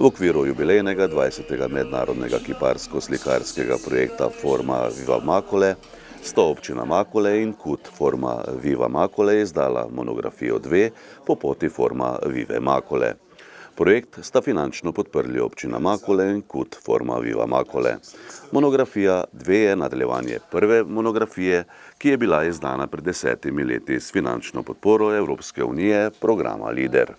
V okviru jubilejnega 20. mednarodnega kiparsko-slikarskega projekta Forma Viva Makole sta občina Makole in KUD Forma Viva Makole izdala monografijo 2 po poti Forma Vive Makole. Projekt sta finančno podprli občina Makole in KUD Forma Viva Makole. Monografija 2 je nadaljevanje prve monografije, ki je bila izdana pred 10 leti s finančno podporo Evropske unije programa LIDER.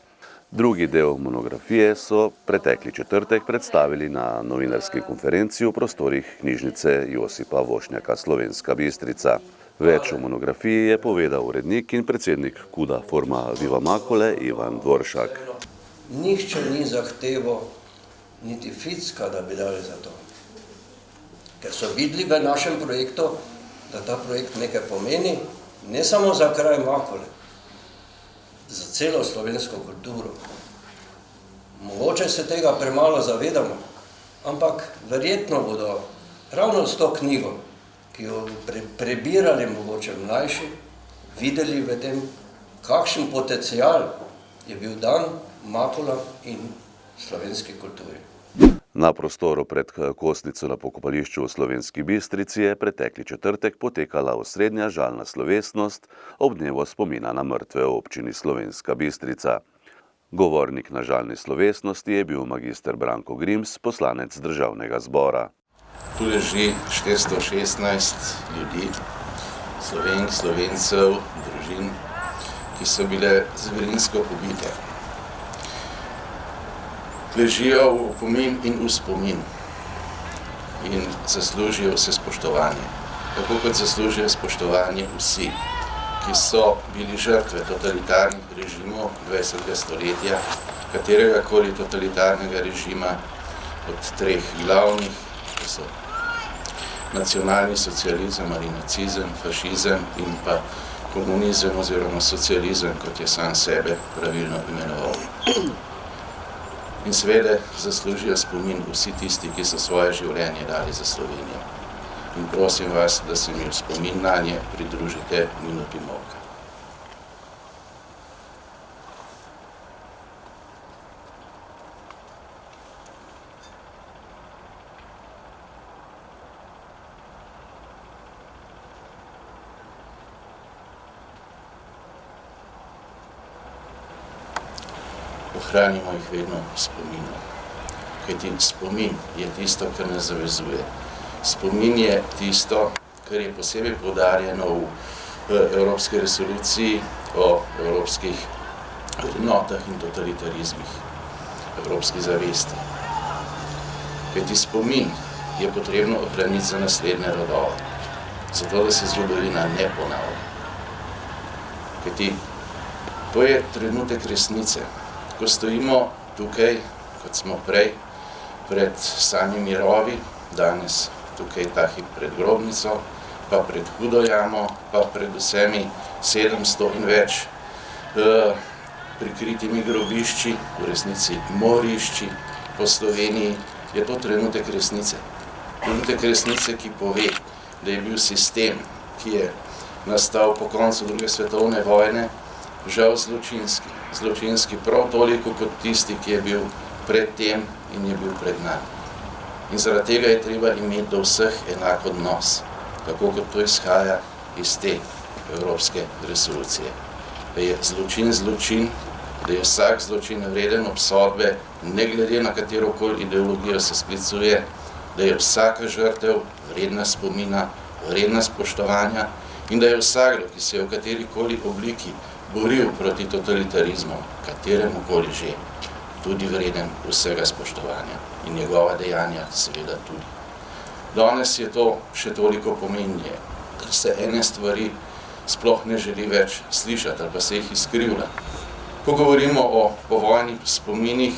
Drugi del monografije so pretekli četrtek predstavili na novinarski konferenci v prostorih knjižnice Josipa Vošnjaka Slovenska Bistrica. Več o monografiji je povedal urednik in predsednik KUD-a Forma Viva Makole Ivan Dvoršak. Nihče ni zahteval niti ficka, da bi dali za to. Ker so videli v našem projektu, da ta projekt nekaj pomeni, ne samo za kraj Makole, za celo slovensko kulturo. Mogoče se tega premalo zavedamo, ampak verjetno bodo ravno s to knjigo, ki jo prebirali mogoče mlajši, videli v tem, kakšen potencial je bil dan Makole in slovenski kulturi. Na prostoru pred kostnico na pokopališču v Slovenski Bistrici je pretekli četrtek potekala osrednja žalna slovesnost ob dnevu spomina na mrtve v občini Slovenska Bistrica. Govornik na žalni slovesnosti je bil magister Branko Grims, poslanec Državnega zbora. Tu leži 416 ljudi, Slovenk, Slovencev, družin, ki so bile zverinsko pobite. Ležijo v opomin in v spomin in zaslužijo vse spoštovanje. Tako kot zaslužijo spoštovanje vsi, ki so bili žrtve totalitarnih režimov 20. stoletja, kateregakoli totalitarnega režima od 3 glavnih, ki so nacionalni socializem ali nacizem, fašizem in pa komunizem oziroma socializem, kot je sam sebe pravilno imenoval. In seveda zaslužijo spomin vsi tisti, ki so svoje življenje dali za Slovenijo. In prosim vas, da se mi v spomin nanje pridružite minuti molka. Ohranimo jih vedno v spominu. Kajti spomin je tisto, kar nas zavezuje. Spomin je tisto, kar je posebej poudarjeno v Evropski resoluciji o evropskih vrednotah in totalitarizmih, evropski zavesti. Kajti spomin je potrebno ohraniti za naslednje rodove, zato da se zgodovina ne ponavlja. Kajti to je trenutek resnice. Ko stojimo tukaj, kot smo prej, pred samimi rovi, danes tukaj ta hip pred grobnico, pa pred Hudo jamo, pa pred vsemi 700 in več prikritimi grobišči, v resnici morišči po Sloveniji, je to trenutek resnice. Trenutek resnice, ki pove, da je bil sistem, ki je nastal po koncu druge svetovne vojne, žal zločinski. Zločinski prav toliko kot tisti, ki je bil pred tem in je bil pred nami. In zaradi tega je treba imeti do vseh enak odnos, tako kot to izhaja iz te evropske resolucije. Da je zločin zločin, da je vsak zločin vreden obsodbe, ne glede na katerokoli ideologijo se sklicuje, da je vsaka žrtev vredna spomina, vredna spoštovanja in da je vsakdo, ki se je v katerikoli obliki boril proti totalitarizmu, kateremukoli že, tudi vreden vsega spoštovanja in njegova dejanja seveda tudi. Danes je to še toliko pomembnije, ker se ene stvari sploh ne želi več slišati ali pa se jih izkrivlja. Ko govorimo o povojnih spominih,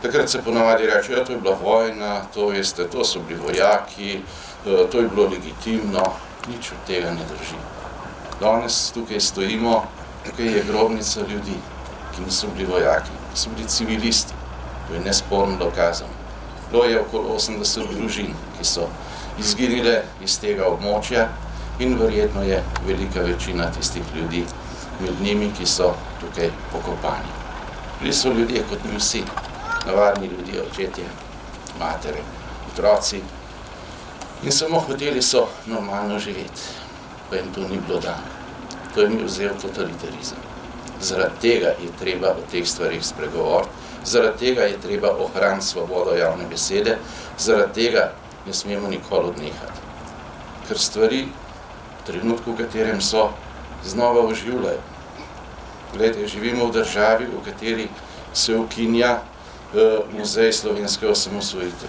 takrat se ponavadi reče, ja, to je bila vojna, to veste, to so bili vojaki, to je bilo legitimno, nič od tega ne drži. Danes tukaj stojimo, tukaj je grobnica ljudi, ki niso bili vojaki, ki so bili civilisti. To je nesporno dokazano. Bilo je okoli 80 družin, ki so izginile iz tega območja in verjetno je velika večina tistih ljudi med njimi, ki so tukaj pokopani. Bili so ljudje kot mi vsi, navadni ljudje, očetje, matere, otroci. In samo hoteli so normalno živeti, pa jim to ni bilo dano. To jim je vzel totalitarizem. Zaradi tega je treba o teh stvarih spregovoriti, zaradi tega je treba ohraniti svobodo javne besede, zaradi tega ne smemo nikoli odnehati. Ker stvari v trenutku, v katerem so, znova oživljajo. Glejte, živimo v državi, v kateri se ukinja muzej slovenske osamosvojitve.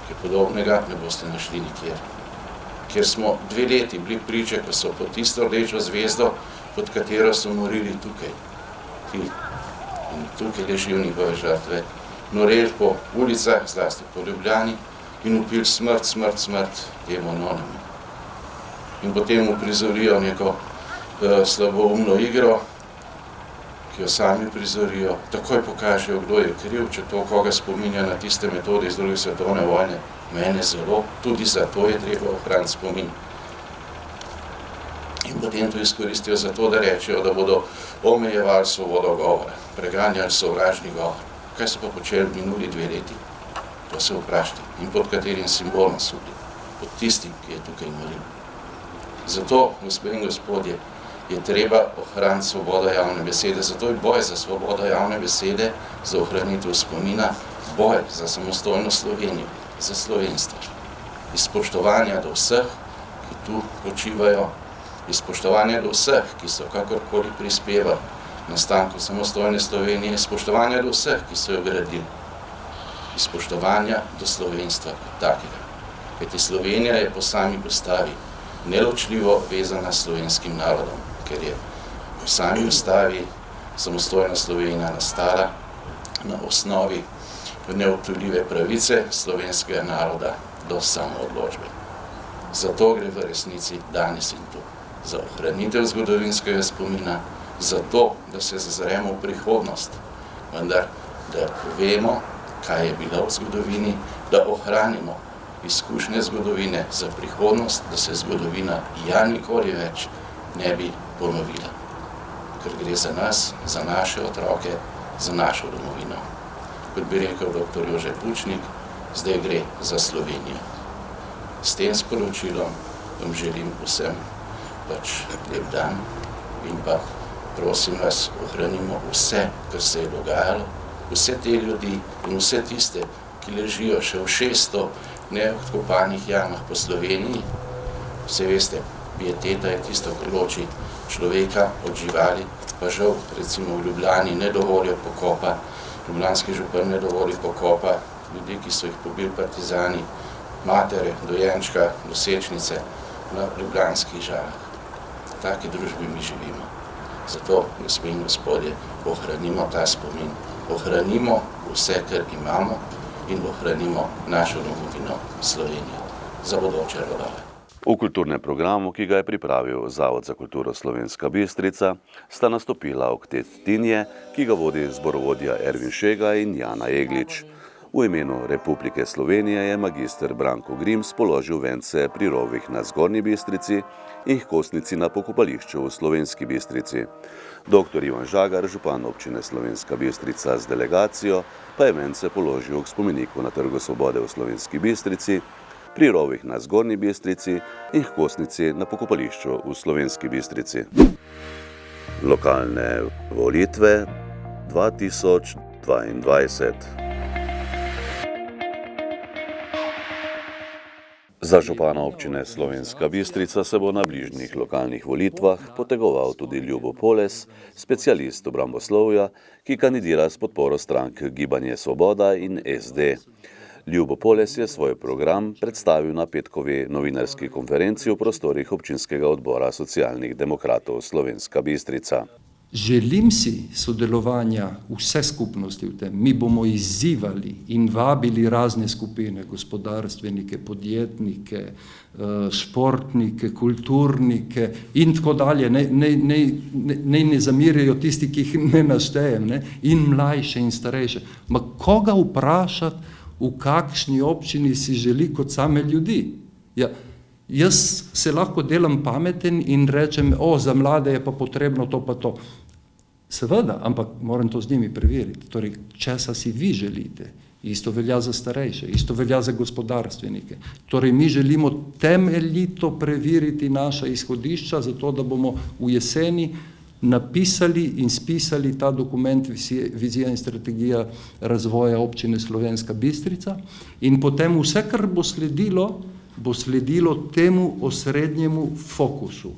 Kaj podobnega ne boste našli nikjer. Kjer smo 2 leti bili priče, ko so pod tisto rdečo zvezdo, pod katero so morili tukaj. In tukaj ležijo njihove žrtve, noreli po ulicah, zlasti po Ljubljani, in upili smrt, smrt, smrt temu anonemu. In potem uprizorijo neko slaboumno igro, ki jo sami prizorijo, takoj pokažejo, kdo je kriv, če to koga spominja na tiste metode iz 2. svetovne vojne. Mene zelo, tudi za to je treba ohraniti spomin. In potem to izkoristijo za to, da rečejo, da bodo omejevali svobodo govora, preganjali sovražni govor. Kaj so pa počeli minuli 2 leti? To se vprašajte. In pod katerim simbolom so bili? Pod tistim, ki je tukaj molil. Zato, gospe in gospodje, je treba ohraniti svobodo javne besede. Zato je boj za svobodo javne besede, za ohranitev spomina, boj za samostojno Slovenijo, za slovenstvo. Iz spoštovanja do vseh, ki tu počivajo, iz spoštovanja do vseh, ki so kakorkoli prispevali nastanku samostojne Slovenije, iz spoštovanja do vseh, ki so jo gradili, iz spoštovanja do slovenstva kot takega. Kajti Slovenija je po sami postavi neločljivo vezana s slovenskim narodom, ker je v sami ustavi samostojna Slovenija nastala na osnovi neodtujljive pravice slovenskega naroda do samoodločbe. Zato gre v resnici danes in tu. Za ohranitev zgodovinskega spomina, za to, da se zazremo v prihodnost, vendar da vemo, kaj je bilo v zgodovini, da ohranimo izkušnje zgodovine za prihodnost, da se zgodovina ja nikoli več ne bi ponovila. Ker gre za nas, za naše otroke, za našo domovino. Kot bi rekel dr. Jože Pučnik, zdaj gre za Slovenijo. S tem sporočilom vam želim vsem lep dan in pa prosim vas, ohranimo vse, kar se je dogajalo, vse te ljudi in vse tiste, ki ležijo še v 600 neodkopanih jamah po Sloveniji. Vse veste, pieteta je tisto, kar loči človeka od živali, pa žal recimo v Ljubljani ne dovolijo pokopa, ljubljanski župan ne dovoli pokopa ljudi, ki so jih pobili partizani, matere, dojenčka, nosečnice na ljubljanskih žalah. V taki družbi mi živimo. Zato, gospe in gospodje, ohranimo ta spomin, ohranimo vse, kar imamo in ohranimo našo domovino Slovenijo za bodoče rodove. V kulturnem programu, ki ga je pripravil Zavod za kulturo Slovenska Bistrica, sta nastopila oktet Tinje, ki ga vodi zborovodja Ervin Šega in Jana Eglič. V imenu Republike Slovenije je magister Branko Grims položil vence pri rovih na Zgornji Bistrici in kostnici na pokopališču v Slovenski Bistrici. Dr. Ivan Žagar, župan občine Slovenska Bistrica z delegacijo, pa je vence položil k spomeniku na Trgu Svobode v Slovenski Bistrici, pri rovih na Zgornji Bistrici in kostnici na pokopališču v Slovenski Bistrici. Lokalne volitve 2022. Za župana občine Slovenska Bistrica se bo na bližnjih lokalnih volitvah potegoval tudi Ljubo Poles, specialist obramboslovja, ki kandidira s podporo strank Gibanje Svoboda in SD. Ljubo Poles je svoj program predstavil na petkovi novinarski konferenci v prostorih občinskega odbora socialnih demokratov Slovenska Bistrica. Želim si sodelovanja vse skupnosti v tem. Mi bomo izzivali in vabili razne skupine, gospodarstvenike, podjetnike, športnike, kulturnike in tako dalje. Ne zamirijo tisti, ki jih ne naštejem, in mlajše in starejše. Ma koga vprašati, v kakšni občini si želi kot same ljudi? Ja, jaz se lahko delam pameten in rečem, za mlade je pa potrebno to pa to. Seveda, ampak moram to z njimi preveriti. Torej, česa si vi želite? Isto velja za starejše, isto velja za gospodarstvenike. Torej, mi želimo temeljito preveriti naša izhodišča, zato da bomo v jeseni napisali in spisali ta dokument Vizija in strategija razvoja občine Slovenska Bistrica in potem vse, kar bo sledilo temu osrednjemu fokusu.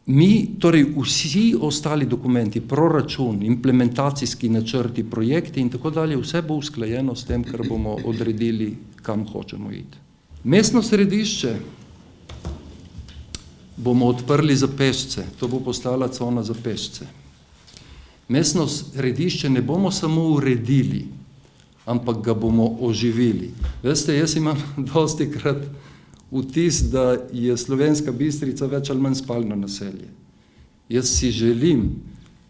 Mi, torej vsi ostali dokumenti, proračun, implementacijski načrti, projekti in tako dalje, vse bo usklajeno s tem, kar bomo odredili, kam hočemo iti. Mestno središče bomo odprli za pešce, to bo postala cona za pešce. Mestno središče ne bomo samo uredili, ampak ga bomo oživili. Veste, jaz imam dostikrat vtis, da je Slovenska Bistrica več ali manj spalno naselje. Jaz si želim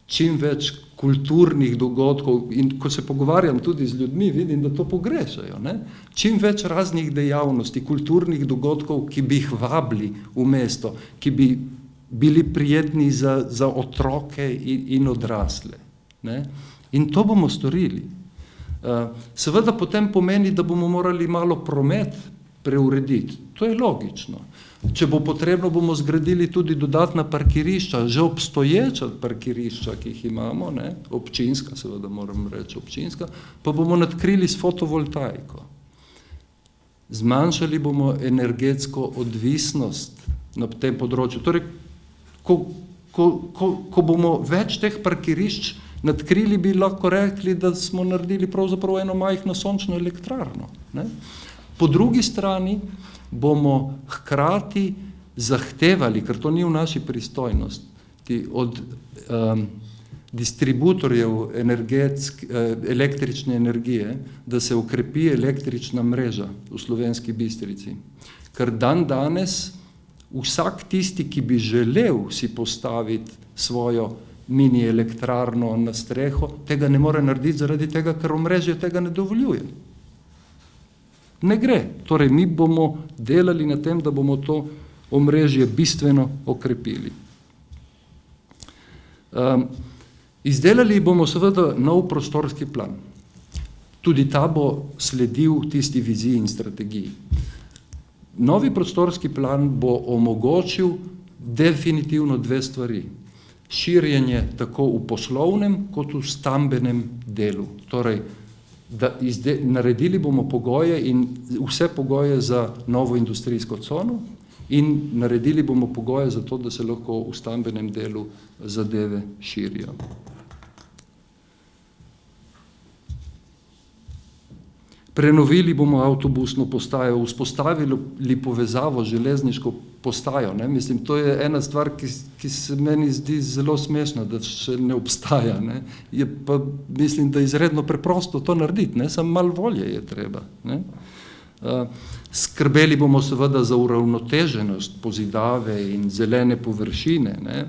čim več kulturnih dogodkov in ko se pogovarjam tudi z ljudmi, vidim, da to pogrešajo. Ne? Čim več raznih dejavnosti, kulturnih dogodkov, ki bi jih vabili v mesto, ki bi bili prijetni za otroke in odrasle. Ne? In to bomo storili. Seveda potem pomeni, da bomo morali malo promet preurediti. To je logično. Če bo potrebno, bomo zgradili tudi dodatna parkirišča, že obstoječa parkirišča, ki jih imamo, ne, občinska, seveda moram reči občinska, pa bomo nadkrili s fotovoltaiko. Zmanjšali bomo energetsko odvisnost na tem področju. Torej, ko bomo več teh parkirišč nadkrili, bi lahko rekli, da smo naredili pravzaprav eno majhno sončno elektrarno. Ne? Po drugi strani bomo hkrati zahtevali, ker to ni v naši pristojnosti, od distributorjev električne energije, da se okrepi električna mreža v Slovenski Bistrici. Ker danes vsak tisti, ki bi želel si postaviti svojo mini elektrarno na streho, tega ne more narediti zaradi tega, ker omrežje tega ne dovoljuje. Ne gre. Torej, mi bomo delali na tem, da bomo to omrežje bistveno okrepili. Izdelali bomo seveda nov prostorski plan. Tudi ta bo sledil tisti viziji in strategiji. Novi prostorski plan bo omogočil definitivno dve stvari. Širjenje tako v poslovnem kot v stambenem delu. Torej, naredili bomo pogoje in vse pogoje za novo industrijsko cono in naredili bomo pogoje za to, da se lahko v stambenem delu zadeve širijo. Prenovili bomo avtobusno postajo, vzpostavili povezavo z železniško postajo. Ne? Mislim, to je ena stvar, ki se meni zdi zelo smešna, da še ne obstaja. Ne? Je pa, mislim, da izredno preprosto to narediti, ne? Samo malo volje je treba. Ne? Skrbeli bomo seveda za uravnoteženost pozidave in zelene površine. Ne?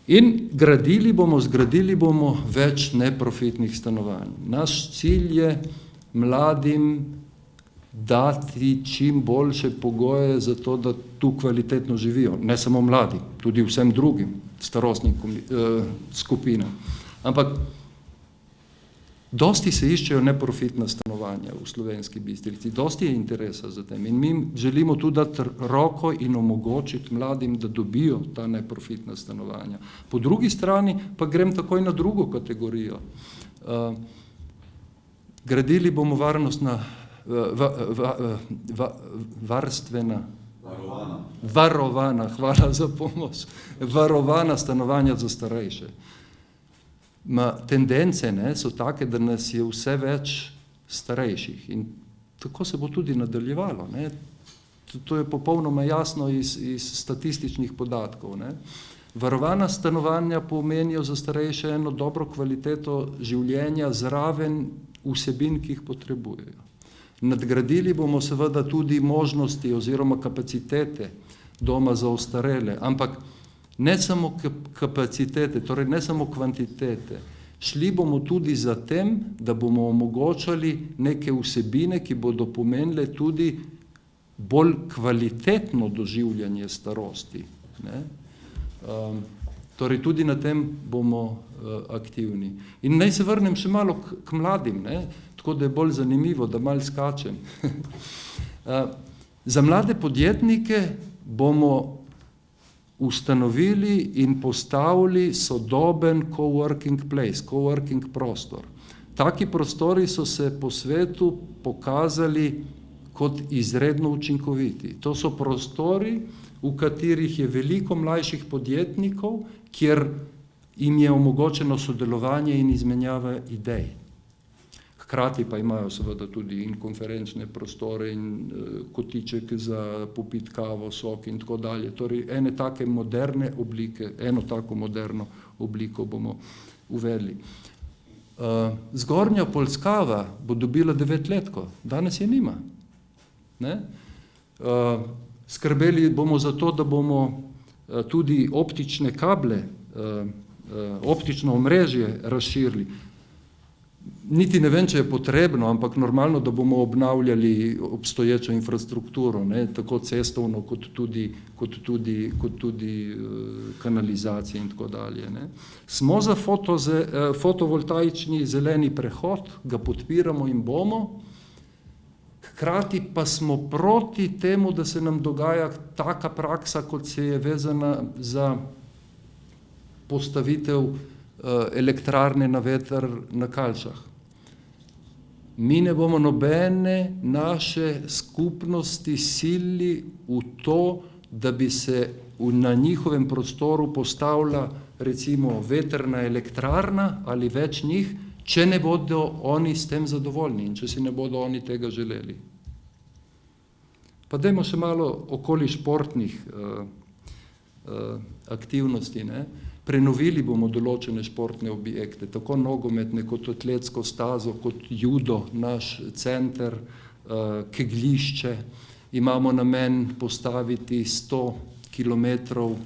In zgradili bomo več neprofitnih stanovanj. Naš cilj je mladim dati čim boljše pogoje za to, da tu kvalitetno živijo. Ne samo mladi, tudi vsem drugim starostnim skupinam. Ampak dosti se iščejo neprofitna stanovanja v Slovenski Bistrici, dosti je interesa za tem in mi želimo tudi dati roko in omogočiti mladim, da dobijo ta neprofitna stanovanja. Po drugi strani pa grem takoj na drugo kategorijo. Gradili bomo varovana, hvala za pomoč, varovana stanovanja za starejše. Tendence so take, da nas je vse več starejših in tako se bo tudi nadaljevalo. Ne? To je popolnoma jasno iz statističnih podatkov. Ne? Varovana stanovanja pomenijo za starejše eno dobro kvaliteto življenja zraven vsebin, ki jih potrebujejo. Nadgradili bomo seveda tudi možnosti oziroma kapacitete doma za ostarele, ampak ne samo kapacitete, torej ne samo kvantitete. Šli bomo tudi za tem, da bomo omogočali neke vsebine, ki bodo pomenile tudi bolj kvalitetno doživljanje starosti. Ne? Torej tudi na tem bomo aktivni. In naj se vrnem še malo k mladim, ne? Tako da je bolj zanimivo, da malo skačem. Za mlade podjetnike bomo ustanovili in postavili sodoben coworking place, coworking prostor. Taki prostori so se po svetu pokazali kot izredno učinkoviti. To so prostori, v katerih je veliko mlajših podjetnikov, kjer jim je omogočeno sodelovanje in izmenjava idej. Hkrati pa imajo seveda tudi in konferenčne prostore in kotiček za popit kavo, sok in tako dalje. Torej ene take moderne oblike, eno tako moderno obliko bomo uvedli. Zgornja Polskava bo dobila 9-letko, danes je nima. Ne? Skrbeli bomo za to, da bomo tudi optične kable, optično omrežje razširili. Niti ne vem, če je potrebno, ampak normalno, da bomo obnavljali obstoječo infrastrukturo, ne, tako cestovno, kot tudi kanalizacije in tako dalje. Ne. Smo za fotovoltaični zeleni prehod, ga podpiramo in bomo, hkrati pa smo proti temu, da se nam dogaja taka praksa, kot se je vezana za postavitev elektrarne na veter na Kalšah. Mi ne bomo nobene naše skupnosti silili v to, da bi se na njihovem prostoru postavila recimo vetrna elektrarna ali več njih, če ne bodo oni s tem zadovoljni in če si ne bodo oni tega želeli. Pa dajmo še malo okoli športnih aktivnosti, ne. Prenovili bomo določene športne objekte, tako nogometne kot atletsko stazo, kot judo, naš center, kegljišče. Imamo namen postaviti 100 kilometrov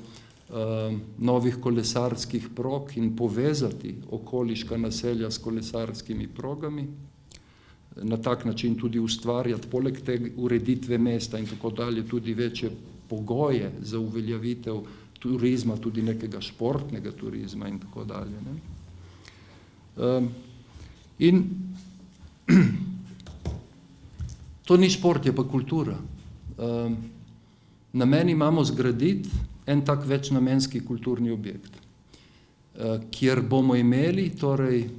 novih kolesarskih prog in povezati okoliška naselja s kolesarskimi progami. Na tak način tudi ustvarjati, poleg te ureditve mesta in tako dalje, tudi večje pogoje za uveljavitev turizma, tudi nekega športnega turizma in tako dalje. Ne? In to ni šport, je pa kultura. Namen imamo zgraditi en tak večnamenski kulturni objekt, kjer bomo imeli torej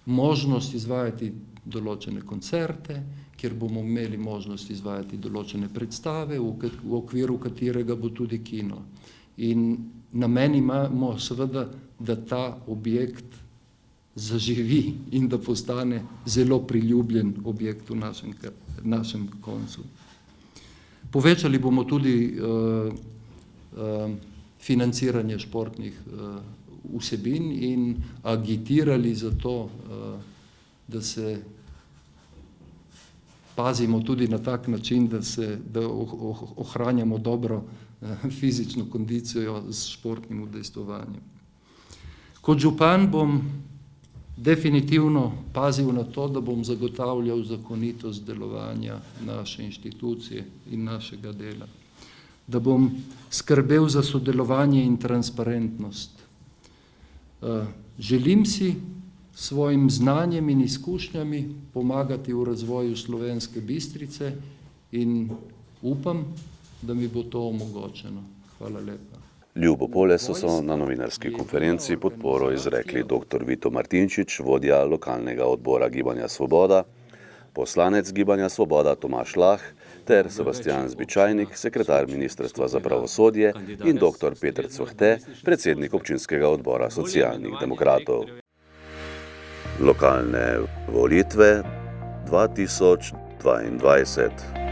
možnost izvajati določene koncerte, kjer bomo imeli možnost izvajati določene predstave, v okviru katerega bo tudi kino. In namen imamo seveda, da ta objekt zaživi in da postane zelo priljubljen objekt v našem koncu. Povečali bomo tudi financiranje športnih vsebin in agitirali za to, da se pazimo tudi na tak način, da ohranjamo dobro fizično kondicijo s športnim udejstvovanjem. Kot župan bom definitivno pazil na to, da bom zagotavljal zakonitost delovanja naše inštitucije in našega dela. Da bom skrbel za sodelovanje in transparentnost. Želim si svojim znanjem in izkušnjami pomagati v razvoju Slovenske Bistrice in upam, da mi bo to omogočeno. Hvala lepa. Ljubo Polesu so na novinarski konferenci podporo izrekli dr. Vito Martinčič, vodja lokalnega odbora Gibanja Svoboda, poslanec Gibanja Svoboda Tomaž Lah ter Sebastijan Zbičajnik, sekretar Ministrstva za pravosodje in dr. Peter Cvehte, predsednik občinskega odbora Socialnih demokratov. Lokalne volitve 2022.